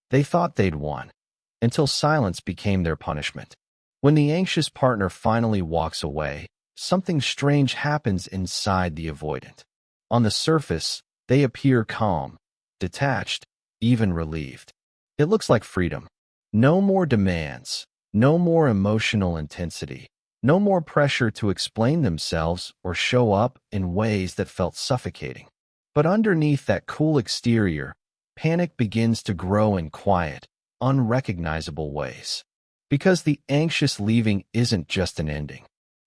They thought they'd won, until silence became their punishment. When the anxious partner finally walks away, something strange happens inside the avoidant. On the surface, they appear calm, detached, even relieved. It looks like freedom. No more demands, no more emotional intensity, no more pressure to explain themselves or show up in ways that felt suffocating. But underneath that cool exterior, panic begins to grow in quiet, unrecognizable ways. Because the anxious leaving isn't just an ending.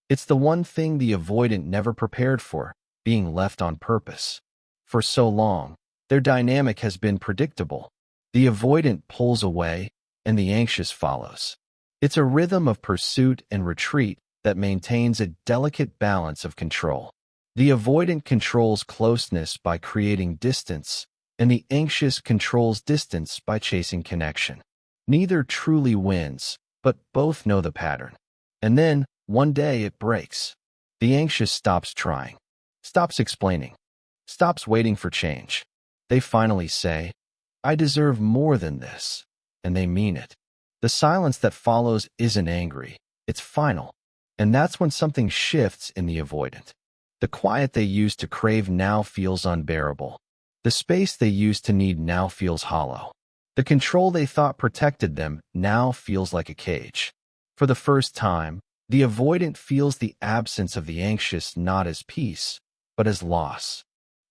It's the one thing the avoidant never prepared for, being left on purpose. For so long, their dynamic has been predictable. The avoidant pulls away, and the anxious follows. It's a rhythm of pursuit and retreat that maintains a delicate balance of control. The avoidant controls closeness by creating distance, and the anxious controls distance by chasing connection. Neither truly wins, but both know the pattern. And then, one day it breaks. The anxious stops trying, stops explaining, stops waiting for change. They finally say, "I deserve more than this," and they mean it. The silence that follows isn't angry, it's final. And that's when something shifts in the avoidant. The quiet they used to crave now feels unbearable. The space they used to need now feels hollow. The control they thought protected them now feels like a cage. For the first time, the avoidant feels the absence of the anxious not as peace, but as loss.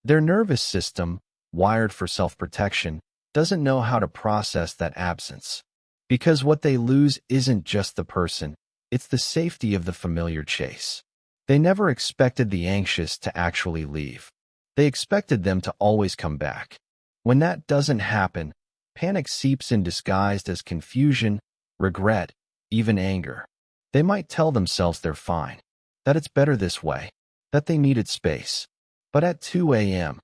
Their nervous system, wired for self-protection, doesn't know how to process that absence. Because what they lose isn't just the person, it's the safety of the familiar chase. They never expected the anxious to actually leave. They expected them to always come back. When that doesn't happen, panic seeps in disguised as confusion, regret, even anger. They might tell themselves they're fine, that it's better this way, that they needed space. But at 2 a.m.,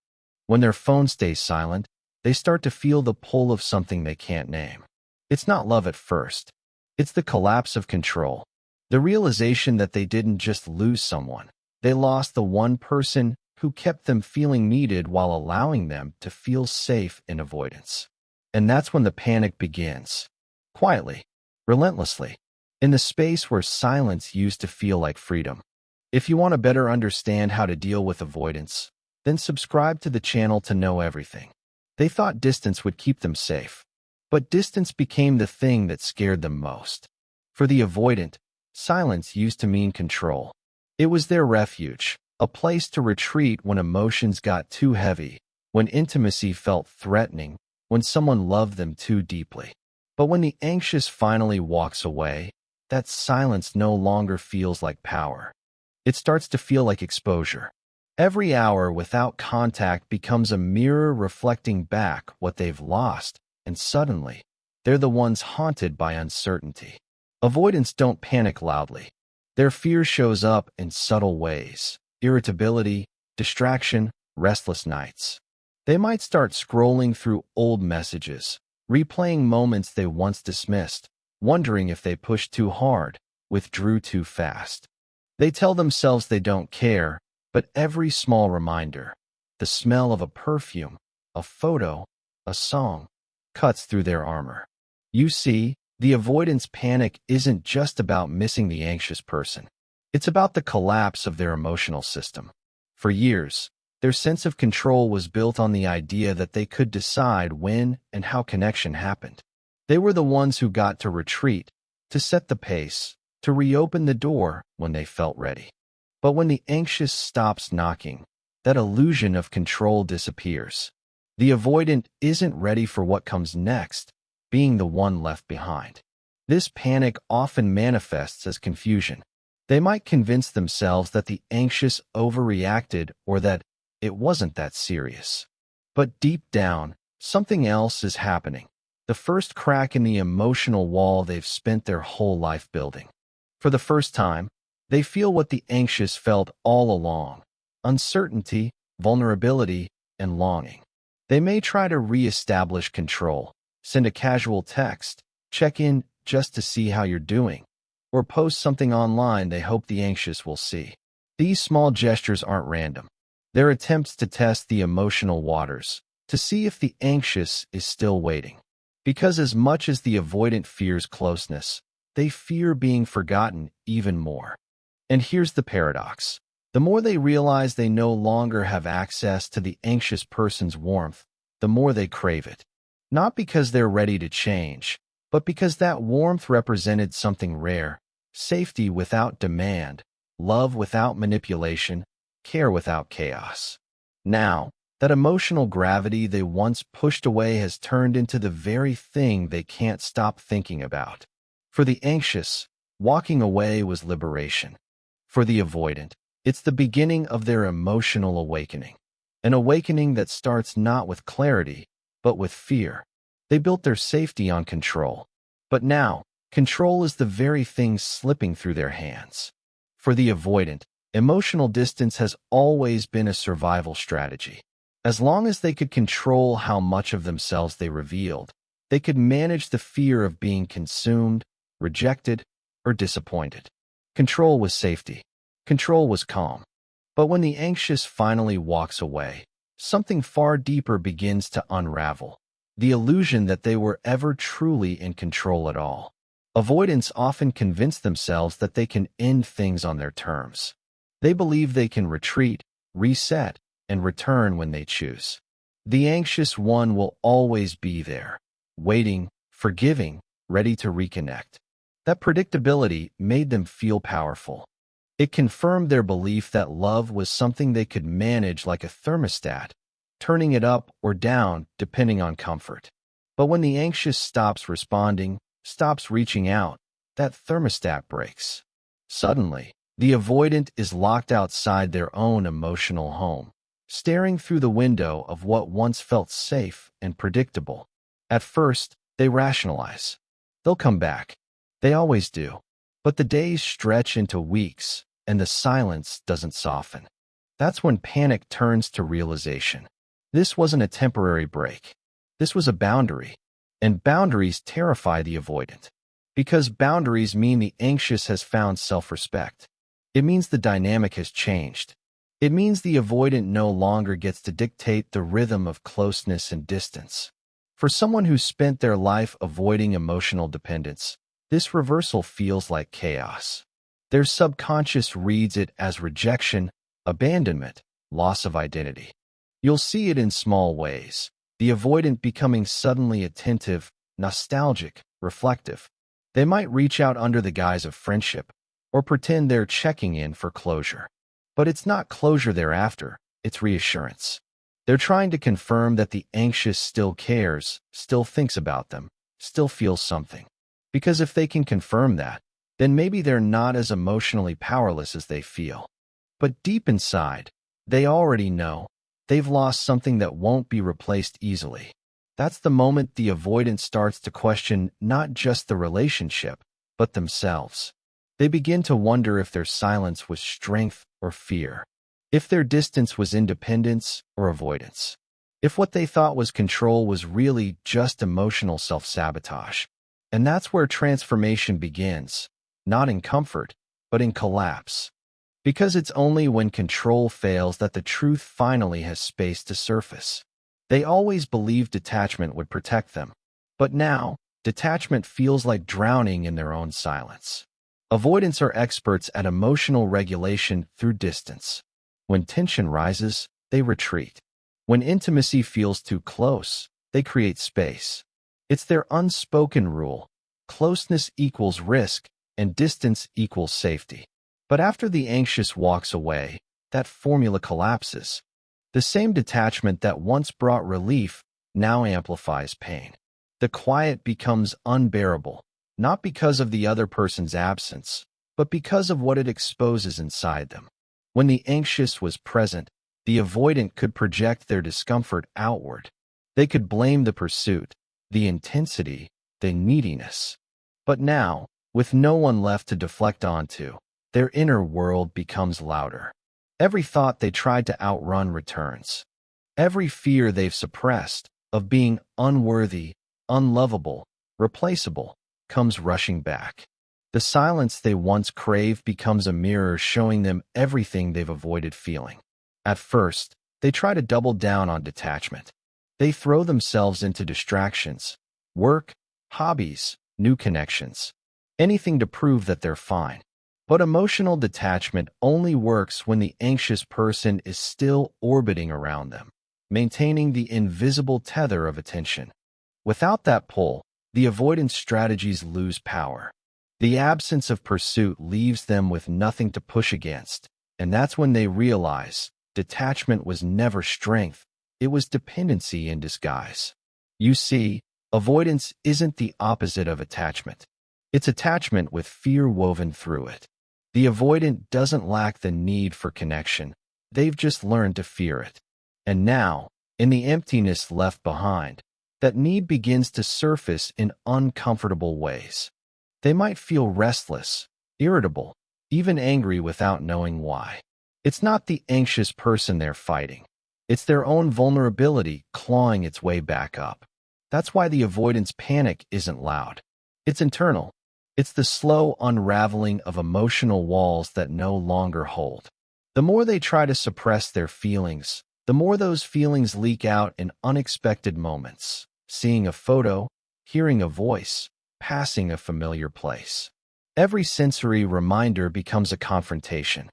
when their phone stays silent, they start to feel the pull of something they can't name. It's not love at first. It's the collapse of control. The realization that they didn't just lose someone. They lost the one person who kept them feeling needed while allowing them to feel safe in avoidance. And that's when the panic begins. Quietly, relentlessly, in the space where silence used to feel like freedom. If you want to better understand how to deal with avoidance, then subscribe to the channel to know everything. They thought distance would keep them safe. But distance became the thing that scared them most. For the avoidant, silence used to mean control. It was their refuge, a place to retreat when emotions got too heavy, when intimacy felt threatening, when someone loved them too deeply. But when the anxious finally walks away, that silence no longer feels like power. It starts to feel like exposure. Every hour without contact becomes a mirror reflecting back what they've lost, and suddenly, they're the ones haunted by uncertainty. Avoidants don't panic loudly. Their fear shows up in subtle ways: irritability, distraction, restless nights. They might start scrolling through old messages, replaying moments they once dismissed, wondering if they pushed too hard, withdrew too fast. They tell themselves they don't care, but every small reminder, the smell of a perfume, a photo, a song, cuts through their armor. You see, the avoidance panic isn't just about missing the anxious person. It's about the collapse of their emotional system. For years, their sense of control was built on the idea that they could decide when and how connection happened. They were the ones who got to retreat, to set the pace, to reopen the door when they felt ready. But when the anxious stops knocking, that illusion of control disappears. The avoidant isn't ready for what comes next, being the one left behind. This panic often manifests as confusion. They might convince themselves that the anxious overreacted or that it wasn't that serious. But deep down, something else is happening. The first crack in the emotional wall they've spent their whole life building. For the first time, they feel what the anxious felt all along: uncertainty, vulnerability, and longing. They may try to re-establish control, send a casual text, check in just to see how you're doing, or post something online they hope the anxious will see. These small gestures aren't random. They're attempts to test the emotional waters, to see if the anxious is still waiting. Because as much as the avoidant fears closeness, they fear being forgotten even more. And here's the paradox. The more they realize they no longer have access to the anxious person's warmth, the more they crave it. Not because they're ready to change, but because that warmth represented something rare: safety without demand, love without manipulation, care without chaos. Now, that emotional gravity they once pushed away has turned into the very thing they can't stop thinking about. For the anxious, walking away was liberation. For the avoidant, it's the beginning of their emotional awakening. An awakening that starts not with clarity, but with fear. They built their safety on control. But now, control is the very thing slipping through their hands. For the avoidant, emotional distance has always been a survival strategy. As long as they could control how much of themselves they revealed, they could manage the fear of being consumed, rejected, or disappointed. Control was safety. Control was calm. But when the anxious finally walks away, something far deeper begins to unravel. The illusion that they were ever truly in control at all. Avoidants often convince themselves that they can end things on their terms. They believe they can retreat, reset, and return when they choose. The anxious one will always be there, waiting, forgiving, ready to reconnect. That predictability made them feel powerful. It confirmed their belief that love was something they could manage like a thermostat, turning it up or down depending on comfort. But when the anxious stops responding, stops reaching out, that thermostat breaks. Suddenly, the avoidant is locked outside their own emotional home, staring through the window of what once felt safe and predictable. At first, they rationalize. They'll come back. They always do. But the days stretch into weeks, and the silence doesn't soften. That's when panic turns to realization. This wasn't a temporary break. This was a boundary. And boundaries terrify the avoidant. Because boundaries mean the anxious has found self-respect. It means the dynamic has changed. It means the avoidant no longer gets to dictate the rhythm of closeness and distance. For someone who's spent their life avoiding emotional dependence, this reversal feels like chaos. Their subconscious reads it as rejection, abandonment, loss of identity. You'll see it in small ways. The avoidant becoming suddenly attentive, nostalgic, reflective. They might reach out under the guise of friendship, or pretend they're checking in for closure. But it's not closure they're after, it's reassurance. They're trying to confirm that the anxious still cares, still thinks about them, still feels something. Because if they can confirm that, then maybe they're not as emotionally powerless as they feel. But deep inside, they already know they've lost something that won't be replaced easily. That's the moment the avoidant starts to question not just the relationship, but themselves. They begin to wonder if their silence was strength or fear, if their distance was independence or avoidance, if what they thought was control was really just emotional self-sabotage. And that's where transformation begins, not in comfort, but in collapse. Because it's only when control fails that the truth finally has space to surface. They always believed detachment would protect them. But now, detachment feels like drowning in their own silence. Avoidants are experts at emotional regulation through distance. When tension rises, they retreat. When intimacy feels too close, they create space. It's their unspoken rule. Closeness equals risk, and distance equals safety. But after the anxious walks away, that formula collapses. The same detachment that once brought relief now amplifies pain. The quiet becomes unbearable, not because of the other person's absence, but because of what it exposes inside them. When the anxious was present, the avoidant could project their discomfort outward. They could blame the pursuit, the intensity, the neediness. But now, with no one left to deflect onto, their inner world becomes louder. Every thought they tried to outrun returns. Every fear they've suppressed, of being unworthy, unlovable, replaceable, comes rushing back. The silence they once craved becomes a mirror showing them everything they've avoided feeling. At first, they try to double down on detachment. They throw themselves into distractions, work, hobbies, new connections, anything to prove that they're fine. But emotional detachment only works when the anxious person is still orbiting around them, maintaining the invisible tether of attention. Without that pull, the avoidance strategies lose power. The absence of pursuit leaves them with nothing to push against, and that's when they realize detachment was never strength, it was dependency in disguise. You see, avoidance isn't the opposite of attachment. It's attachment with fear woven through it. The avoidant doesn't lack the need for connection, they've just learned to fear it. And now, in the emptiness left behind, that need begins to surface in uncomfortable ways. They might feel restless, irritable, even angry without knowing why. It's not the anxious person they're fighting. It's their own vulnerability clawing its way back up. That's why the avoidance panic isn't loud. It's internal. It's the slow unraveling of emotional walls that no longer hold. The more they try to suppress their feelings, the more those feelings leak out in unexpected moments. Seeing a photo, hearing a voice, passing a familiar place. Every sensory reminder becomes a confrontation.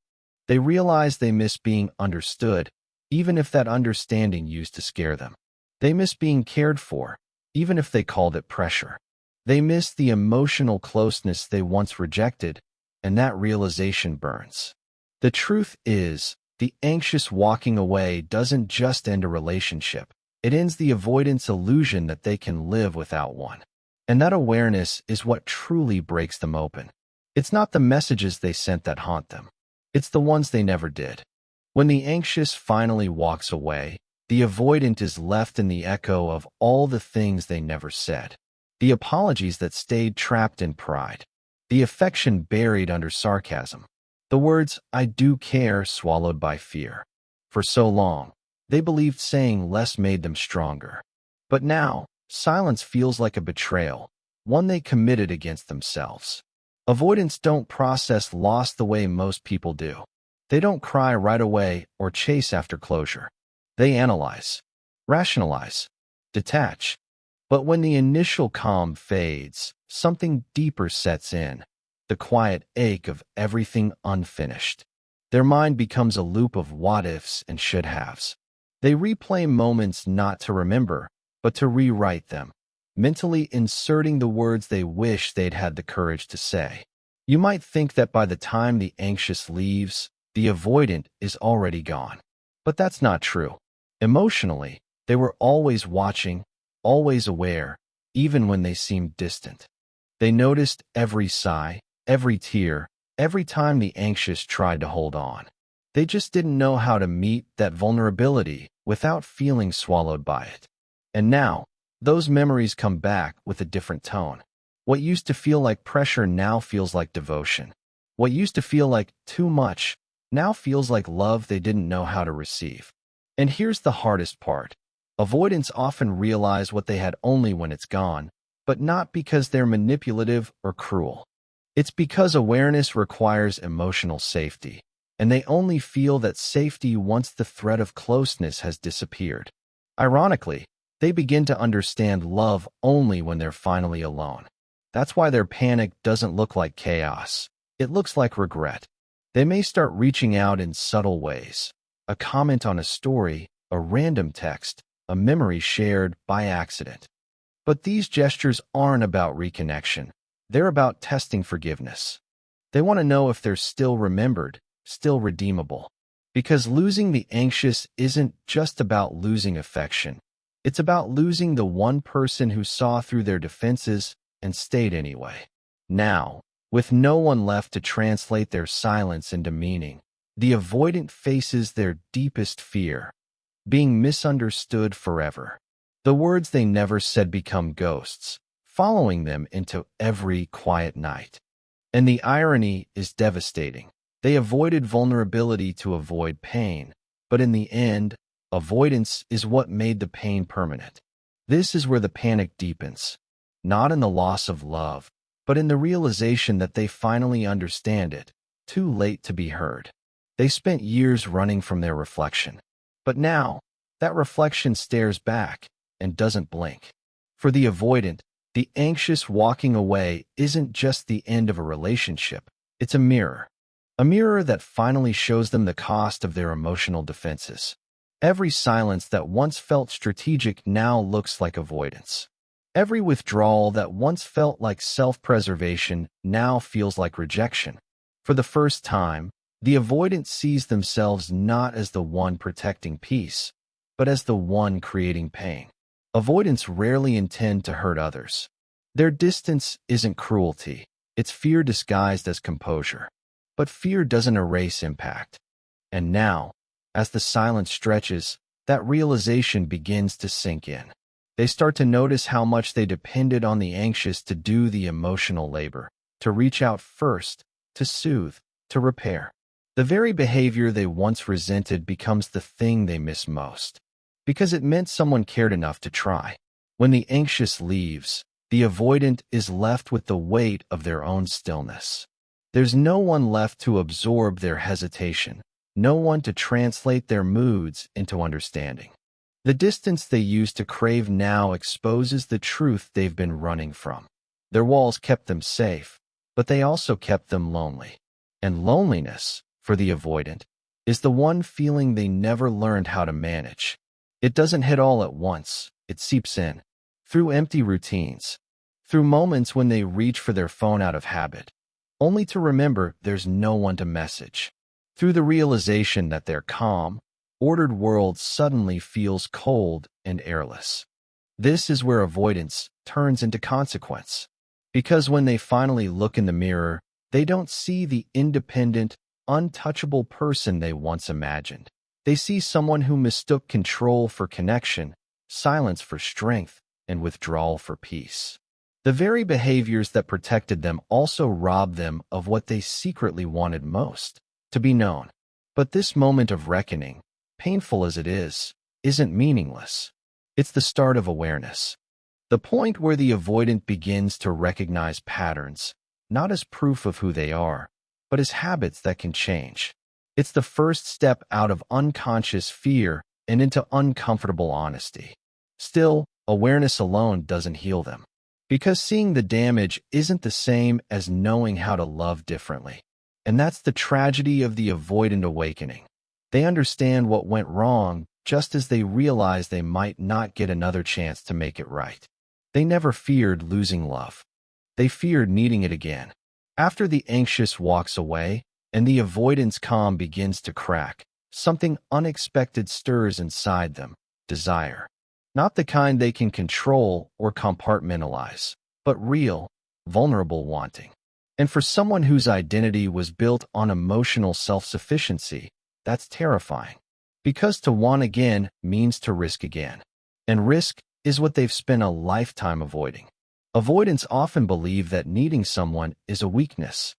They realize they miss being understood, even if that understanding used to scare them. They miss being cared for, even if they called it pressure. They miss the emotional closeness they once rejected, and that realization burns. The truth is, the anxious walking away doesn't just end a relationship. It ends the avoidance illusion that they can live without one. And that awareness is what truly breaks them open. It's not the messages they sent that haunt them. It's the ones they never did. When the anxious finally walks away, the avoidant is left in the echo of all the things they never said. The apologies that stayed trapped in pride. The affection buried under sarcasm. The words, "I do care," swallowed by fear. For so long, they believed saying less made them stronger. But now, silence feels like a betrayal, one they committed against themselves. Avoidants don't process loss the way most people do. They don't cry right away or chase after closure. They analyze, rationalize, detach. But when the initial calm fades, something deeper sets in, the quiet ache of everything unfinished. Their mind becomes a loop of what-ifs and should-haves. They replay moments not to remember, but to rewrite them, mentally inserting the words they wish they'd had the courage to say. You might think that by the time the anxious leaves, the avoidant is already gone. But that's not true. Emotionally, they were always watching, always aware, even when they seemed distant. They noticed every sigh, every tear, every time the anxious tried to hold on. They just didn't know how to meet that vulnerability without feeling swallowed by it. And now, those memories come back with a different tone. What used to feel like pressure now feels like devotion. What used to feel like too much now feels like love they didn't know how to receive. And here's the hardest part. Avoidants often realize what they had only when it's gone, but not because they're manipulative or cruel. It's because awareness requires emotional safety, and they only feel that safety once the threat of closeness has disappeared. Ironically, they begin to understand love only when they're finally alone. That's why their panic doesn't look like chaos. It looks like regret. They may start reaching out in subtle ways. A comment on a story, a random text, a memory shared by accident. But these gestures aren't about reconnection. They're about testing forgiveness. They want to know if they're still remembered, still redeemable. Because losing the anxious isn't just about losing affection. It's about losing the one person who saw through their defenses and stayed anyway. Now, with no one left to translate their silence into meaning, the avoidant faces their deepest fear, being misunderstood forever. The words they never said become ghosts, following them into every quiet night. And the irony is devastating. They avoided vulnerability to avoid pain, but in the end, avoidance is what made the pain permanent. This is where the panic deepens, not in the loss of love, but in the realization that they finally understand it, too late to be heard. They spent years running from their reflection. But now, that reflection stares back and doesn't blink. For the avoidant, The anxious walking away isn't just the end of a relationship, it's a mirror. A mirror that finally shows them the cost of their emotional defenses. Every silence that once felt strategic now looks like avoidance. Every withdrawal that once felt like self-preservation now feels like rejection. For the first time, the avoidant sees themselves not as the one protecting peace, but as the one creating pain. Avoidants rarely intend to hurt others. Their distance isn't cruelty, it's fear disguised as composure. But fear doesn't erase impact. And now, as the silence stretches, that realization begins to sink in. They start to notice how much they depended on the anxious to do the emotional labor, to reach out first, to soothe, to repair. The very behavior they once resented becomes the thing they miss most, because it meant someone cared enough to try. When the anxious leaves, the avoidant is left with the weight of their own stillness. There's no one left to absorb their hesitation, no one to translate their moods into understanding. The distance they used to crave now exposes the truth they've been running from. Their walls kept them safe, but they also kept them lonely. And loneliness, for the avoidant, is the one feeling they never learned how to manage. It doesn't hit all at once, it seeps in, through empty routines, through moments when they reach for their phone out of habit, only to remember there's no one to message, through the realization that their calm, ordered world suddenly feels cold and airless. This is where avoidance turns into consequence. Because when they finally look in the mirror, they don't see the independent, untouchable person they once imagined. They see someone who mistook control for connection, silence for strength, and withdrawal for peace. The very behaviors that protected them also robbed them of what they secretly wanted most, to be known. But this moment of reckoning, painful as it is, isn't meaningless. It's the start of awareness. The point where the avoidant begins to recognize patterns, not as proof of who they are, but as habits that can change. It's the first step out of unconscious fear and into uncomfortable honesty. Still, awareness alone doesn't heal them, because seeing the damage isn't the same as knowing how to love differently. And that's the tragedy of the avoidant awakening. They understand what went wrong just as they realize they might not get another chance to make it right. They never feared losing love. They feared needing it again. After the anxious walks away and the avoidant's calm begins to crack, something unexpected stirs inside them: desire. Not the kind they can control or compartmentalize, but real, vulnerable wanting. And for someone whose identity was built on emotional self-sufficiency, that's terrifying. Because to want again means to risk again. And risk is what they've spent a lifetime avoiding. Avoidants often believe that needing someone is a weakness.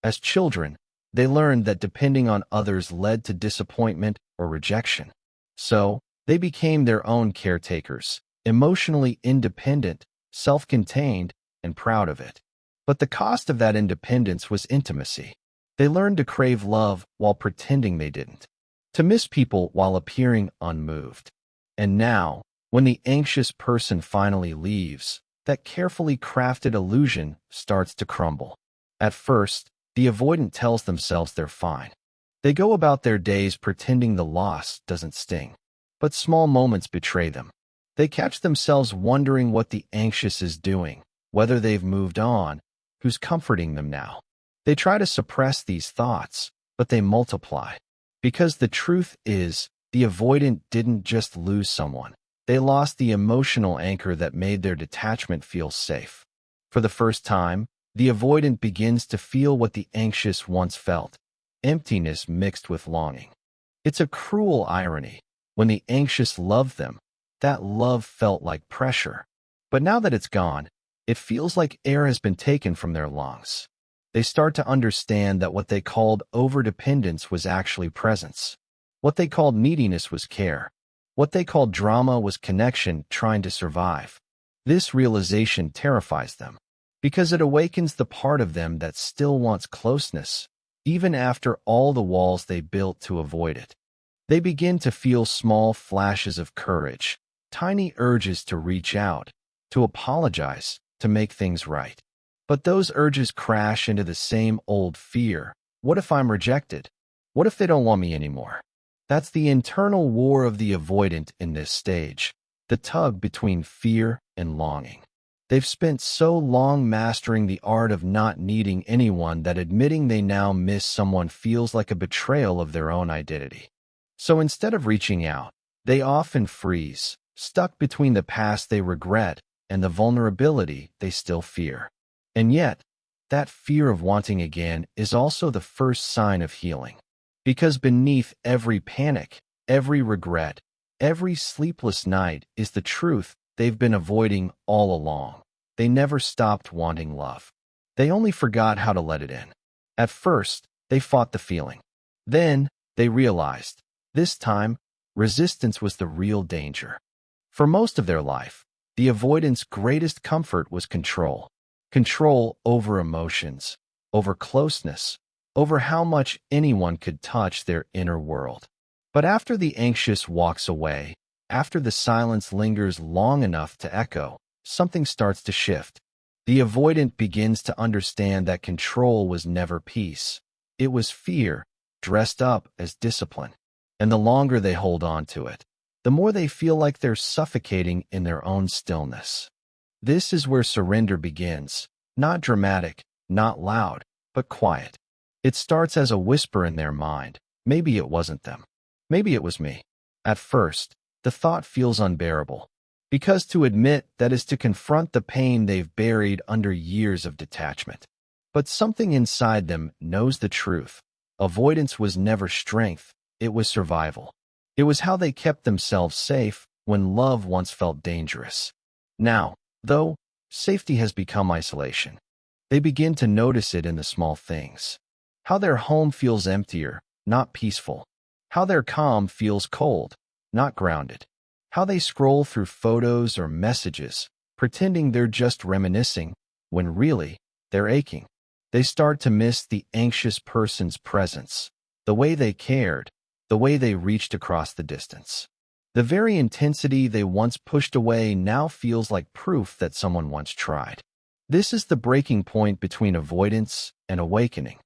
As children, they learned that depending on others led to disappointment or rejection. So, they became their own caretakers, emotionally independent, self-contained, and proud of it. But the cost of that independence was intimacy. They learned to crave love while pretending they didn't, to miss people while appearing unmoved. And now, when the anxious person finally leaves, that carefully crafted illusion starts to crumble. At first, the avoidant tells themselves they're fine. They go about their days pretending the loss doesn't sting. But small moments betray them. They catch themselves wondering what the anxious is doing, whether they've moved on, who's comforting them now. They try to suppress these thoughts, but they multiply. Because the truth is, the avoidant didn't just lose someone. They lost the emotional anchor that made their detachment feel safe. For the first time, the avoidant begins to feel what the anxious once felt: emptiness mixed with longing. It's a cruel irony. When the anxious loved them, that love felt like pressure. But now that it's gone, it feels like air has been taken from their lungs. They start to understand that what they called overdependence was actually presence. What they called neediness was care. What they called drama was connection trying to survive. This realization terrifies them, because it awakens the part of them that still wants closeness, even after all the walls they built to avoid it. They begin to feel small flashes of courage, tiny urges to reach out, to apologize, to make things right. But those urges crash into the same old fear. What if I'm rejected? What if they don't want me anymore? That's the internal war of the avoidant in this stage, the tug between fear and longing. They've spent so long mastering the art of not needing anyone that admitting they now miss someone feels like a betrayal of their own identity. So instead of reaching out, they often freeze, stuck between the past they regret and the vulnerability they still fear. And yet, that fear of wanting again is also the first sign of healing. Because beneath every panic, every regret, every sleepless night is the truth they've been avoiding all along. They never stopped wanting love. They only forgot how to let it in. At first, they fought the feeling. Then, they realized, this time, resistance was the real danger. For most of their life, the avoidant's greatest comfort was control. Control over emotions, over closeness, over how much anyone could touch their inner world. But after the anxious walks away, after the silence lingers long enough to echo, something starts to shift. The avoidant begins to understand that control was never peace. It was fear, dressed up as discipline. And the longer they hold on to it, the more they feel like they're suffocating in their own stillness. This is where surrender begins, not dramatic, not loud, but quiet. It starts as a whisper in their mind. Maybe it wasn't them. Maybe it was me. At first, the thought feels unbearable, because to admit that is to confront the pain they've buried under years of detachment. But something inside them knows the truth. Avoidance was never strength, it was survival. It was how they kept themselves safe when love once felt dangerous. Now, though, safety has become isolation. They begin to notice it in the small things. How their home feels emptier, not peaceful. How their calm feels cold, not grounded. How they scroll through photos or messages, pretending they're just reminiscing, when really, they're aching. They start to miss the anxious person's presence, the way they cared, the way they reached across the distance. The very intensity they once pushed away now feels like proof that someone once tried. This is the breaking point between avoidance and awakening.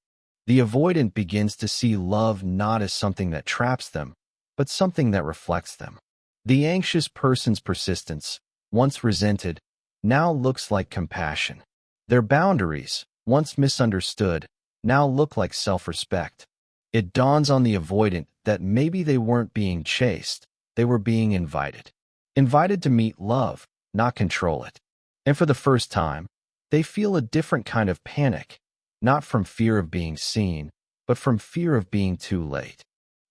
The avoidant begins to see love not as something that traps them, but something that reflects them. The anxious person's persistence, once resented, now looks like compassion. Their boundaries, once misunderstood, now look like self-respect. It dawns on the avoidant that maybe they weren't being chased, they were being invited. Invited to meet love, not control it. And for the first time, they feel a different kind of panic, not from fear of being seen, but from fear of being too late.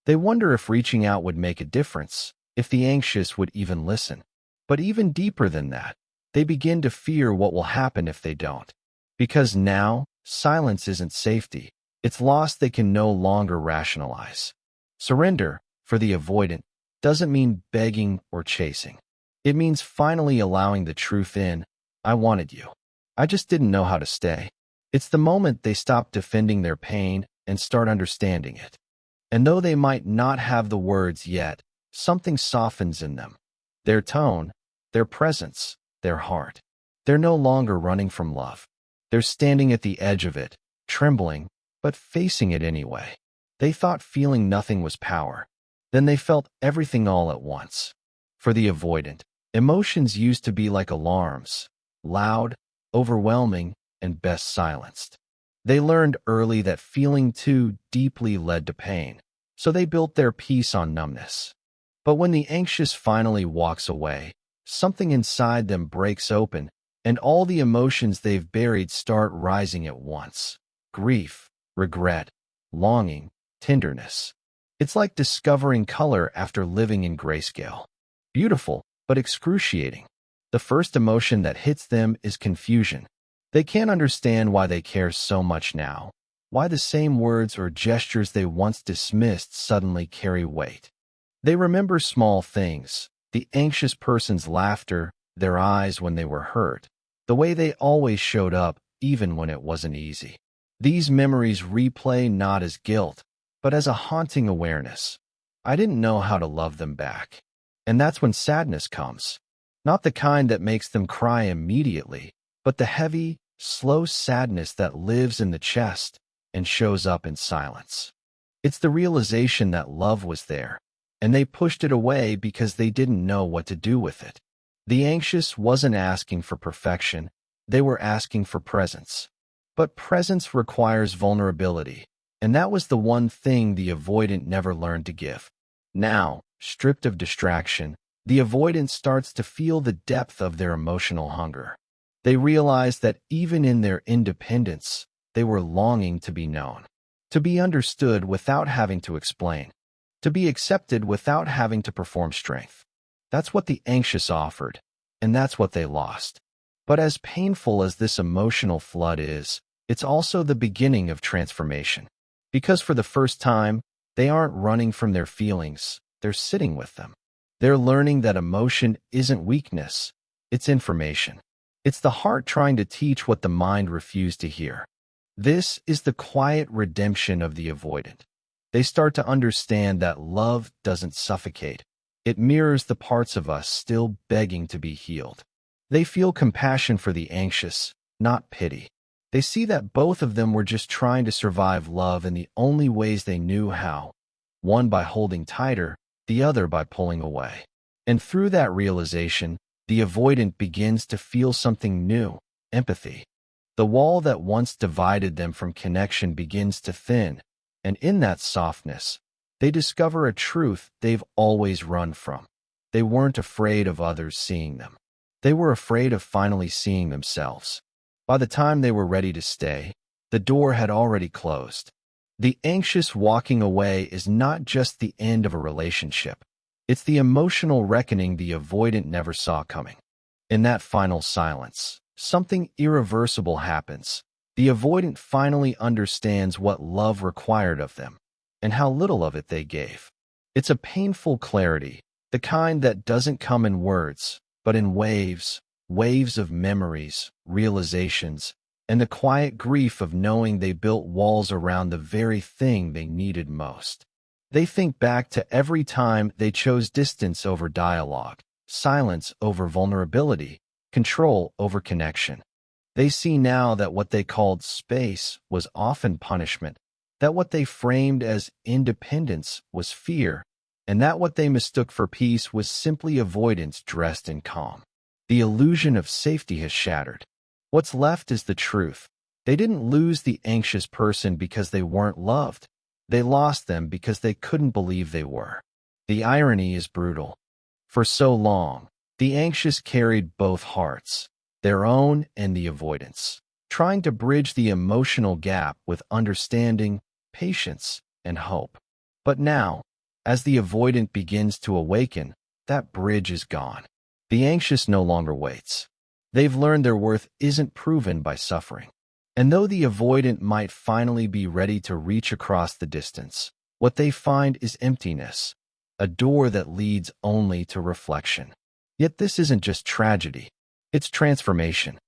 They wonder if reaching out would make a difference, if the anxious would even listen. But even deeper than that, they begin to fear what will happen if they don't. Because now, silence isn't safety. It's loss they can no longer rationalize. Surrender, for the avoidant, doesn't mean begging or chasing. It means finally allowing the truth in. I wanted you. I just didn't know how to stay. It's the moment they stop defending their pain and start understanding it. And though they might not have the words yet, something softens in them. Their tone, their presence, their heart. They're no longer running from love. They're standing at the edge of it, trembling, but facing it anyway. They thought feeling nothing was power. Then they felt everything all at once. For the avoidant, emotions used to be like alarms, loud, overwhelming, and best silenced. They learned early that feeling too deeply led to pain, so they built their peace on numbness. But when the anxious finally walks away, something inside them breaks open, and all the emotions they've buried start rising at once. Grief, regret, longing, tenderness. It's like discovering color after living in grayscale. Beautiful, but excruciating. The first emotion that hits them is confusion. They can't understand why they care so much now, why the same words or gestures they once dismissed suddenly carry weight. They remember small things, the anxious person's laughter, their eyes when they were hurt, the way they always showed up even when it wasn't easy. These memories replay not as guilt, but as a haunting awareness. I didn't know how to love them back. And that's when sadness comes. Not the kind that makes them cry immediately, but the heavy, slow sadness that lives in the chest and shows up in silence. It's the realization that love was there, and they pushed it away because they didn't know what to do with it. The anxious wasn't asking for perfection, they were asking for presence. But presence requires vulnerability, and that was the one thing the avoidant never learned to give. Now, stripped of distraction, the avoidant starts to feel the depth of their emotional hunger. They realize that even in their independence, they were longing to be known, to be understood without having to explain, to be accepted without having to perform strength. That's what the anxious offered, and that's what they lost. But as painful as this emotional flood is, it's also the beginning of transformation. Because for the first time, they aren't running from their feelings, they're sitting with them. They're learning that emotion isn't weakness, it's information. It's the heart trying to teach what the mind refused to hear. This is the quiet redemption of the avoidant. They start to understand that love doesn't suffocate. It mirrors the parts of us still begging to be healed. They feel compassion for the anxious, not pity. They see that both of them were just trying to survive love in the only ways they knew how, one by holding tighter, the other by pulling away. And through that realization, the avoidant begins to feel something new, empathy. The wall that once divided them from connection begins to thin, and in that softness, they discover a truth they've always run from. They weren't afraid of others seeing them. They were afraid of finally seeing themselves. By the time they were ready to stay, the door had already closed. The anxious walking away is not just the end of a relationship. It's the emotional reckoning the avoidant never saw coming. In that final silence, something irreversible happens. The avoidant finally understands what love required of them, and how little of it they gave. It's a painful clarity, the kind that doesn't come in words, but in waves, waves of memories, realizations, and the quiet grief of knowing they built walls around the very thing they needed most. They think back to every time they chose distance over dialogue, silence over vulnerability, control over connection. They see now that what they called space was often punishment, that what they framed as independence was fear, and that what they mistook for peace was simply avoidance dressed in calm. The illusion of safety has shattered. What's left is the truth. They didn't lose the anxious person because they weren't loved. They lost them because they couldn't believe they were. The irony is brutal. For so long, the anxious carried both hearts, their own and the avoidance, trying to bridge the emotional gap with understanding, patience, and hope. But now, as the avoidant begins to awaken, that bridge is gone. The anxious no longer waits. They've learned their worth isn't proven by suffering. And though the avoidant might finally be ready to reach across the distance, what they find is emptiness, a door that leads only to reflection. Yet this isn't just tragedy, it's transformation.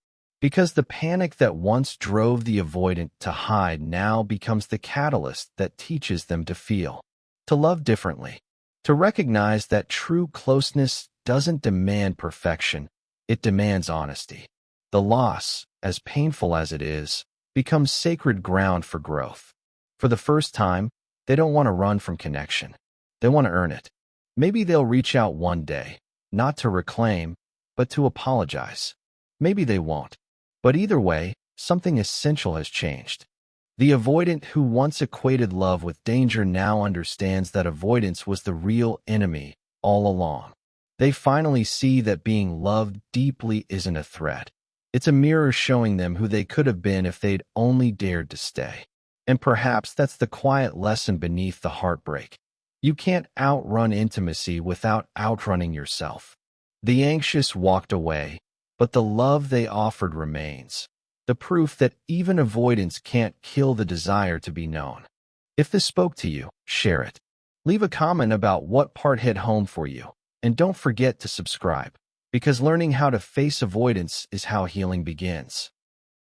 Because the panic that once drove the avoidant to hide now becomes the catalyst that teaches them to feel, to love differently, to recognize that true closeness doesn't demand perfection, it demands honesty. The loss, as painful as it is, becomes sacred ground for growth. For the first time, they don't want to run from connection. They want to earn it. Maybe they'll reach out one day, not to reclaim, but to apologize. Maybe they won't. But either way, something essential has changed. The avoidant who once equated love with danger now understands that avoidance was the real enemy all along. They finally see that being loved deeply isn't a threat. It's a mirror showing them who they could have been if they'd only dared to stay. And perhaps that's the quiet lesson beneath the heartbreak. You can't outrun intimacy without outrunning yourself. The anxious walked away, but the love they offered remains. The proof that even avoidance can't kill the desire to be known. If this spoke to you, share it. Leave a comment about what part hit home for you. And don't forget to subscribe, because learning how to face avoidance is how healing begins.